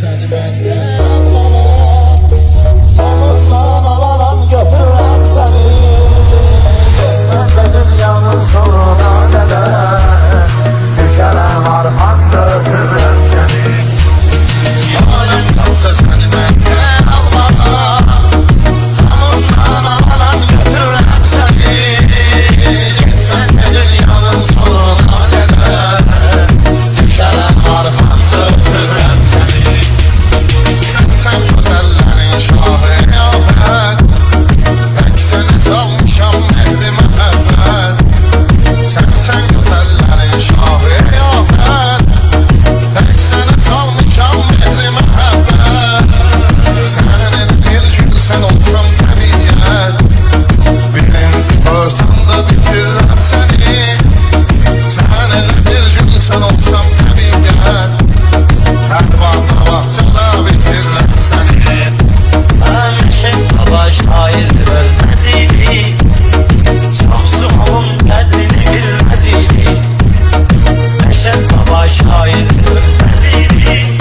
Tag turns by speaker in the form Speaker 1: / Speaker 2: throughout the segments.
Speaker 1: səni məndən Onundan alaram götürürəm səni Mən də dünyanın sonuna qədər Düşərəm arxanca ötürürəm səni Yalan qalsa səni məndən almağa Onundan alaram götürürəm səni Getsən də dünyanın sonuna qədər Düşərəm arxanca ötürürəm səni Sen güzellerin şahı yâbet Eksene salmışam ehli mehabbet Sen güzellerin şahı yâbet Eksene salmışam ehli mehabbet Senin bir gün sen olsam təbiyyət Birinci görsanda bitiririm seni Senin bir gün sen olsam təbiyyət Her vaqta vaxtçada bitiririm seni
Speaker 2: Aşık baba şairdir ölmez idi Şamsı onun qədrini bilmez idi Aşık baba şairdir ölmez idi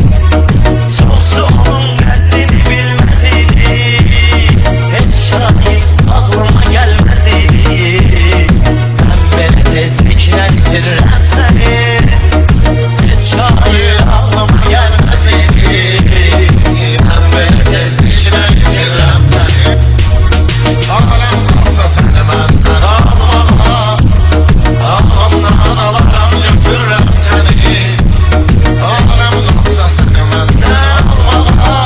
Speaker 2: Şamsı onun qədrini bilmez idi Hiç şair aklıma gelmez idi Ben belə tezliklə bitiririm seni Hiç şair aklıma gelmez idi Ben belə tezliklə bitiririm seni
Speaker 1: Alem kalsa seni məndən almağa Ondan alaram götürürəm səni Alem kalsa seni məndən almağa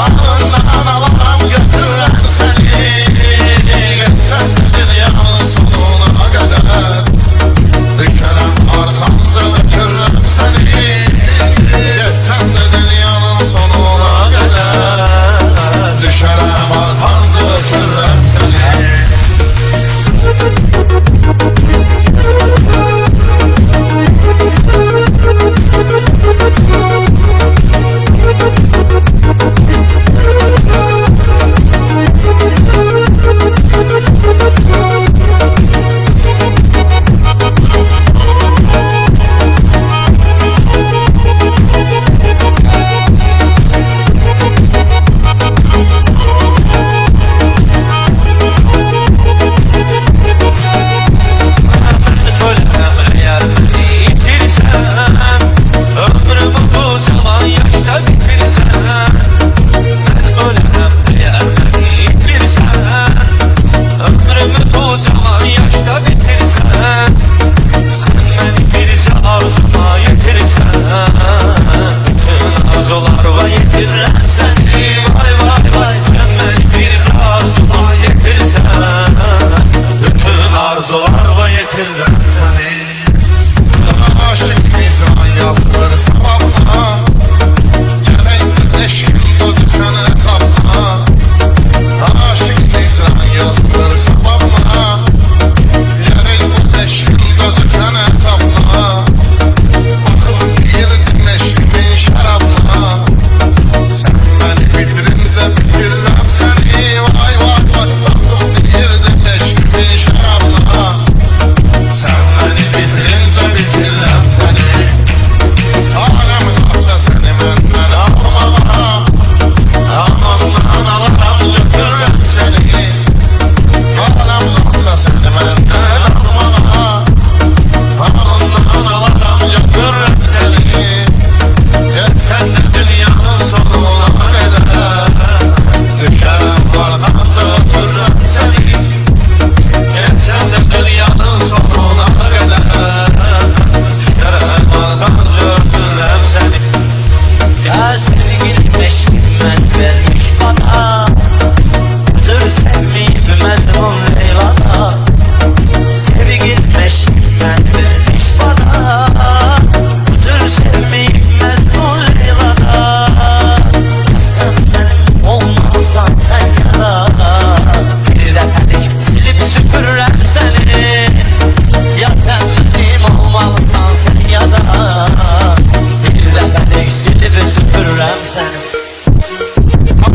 Speaker 1: Ondan alaram götürürəm səni Getsən də dünyanın sonuna qədər Düşərəm arxamca ötürürəm səni Getsən də dünyanın sonuna qədər Düşərəm arxamca ötürürəm səni
Speaker 2: Ölürüm eğer beni itirsem Ömrümü bu zaman yaşta bitirsem Ben ölürüm eğer beni itirsem Ömrümü bu zaman yaşta bitirsem Sen beni bir arzuma yetirsen Bütün arzularıma yetiririm seni Vay vay vay Sen beni bir arzuma yetirsen Bütün arzularıma yetiririm seni
Speaker 1: Aşık nizam yazılır sabahına Gələkdir eşkin gözü sənə tapma Aşık nizam yazılır sabahına Gələkdir eşkin gözü sənə tapma Baxıb deyirdim eşkimin şərabına Sən məni bildirincə bitirirəm səni Vay vay vay Baxıb deyirdim eşkimin şərabına Sen beni bitirince bitiririm seni Alemin atsa seni məndən almağa Ondan alaram götürürəm səni Alemin atsa səni məndən almağa Ondan alaram götürürəm səni Getsən də dünyanın sonuna qədər Düşərəm arxanca ötürürəm səni Getsən də dünyanın sonuna qədər Düşərəm arxanca ötürürəm səni
Speaker 2: Ya sevgilim eşkim mən vermiş bana Özür sevmeyip məzmun Leyla'da Sevgilim eşkim mən vermiş bana Özür sevmeyip məzmun Leyla'da Sen benim olmazsan sen yana Bir dəfəlik silip süpürürəm səni Ya sen benim olmalısan sen yana Bir dəfəlik silip süpürürəm səni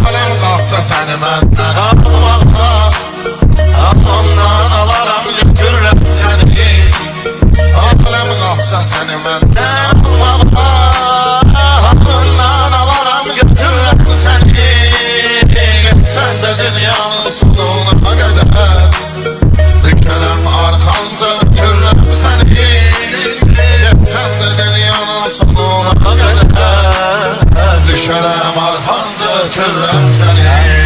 Speaker 1: Alem qalsa səni məndən almağa Ondan alaram götürürəm səni Alem qalsa səni məndən almağa Ondan alaram de dünyanın sonuna kadar düşerim arkanca ötürürüm seni. Geçsen de dünyanın sonuna kadar düşerim arkanca ötürürüm seni.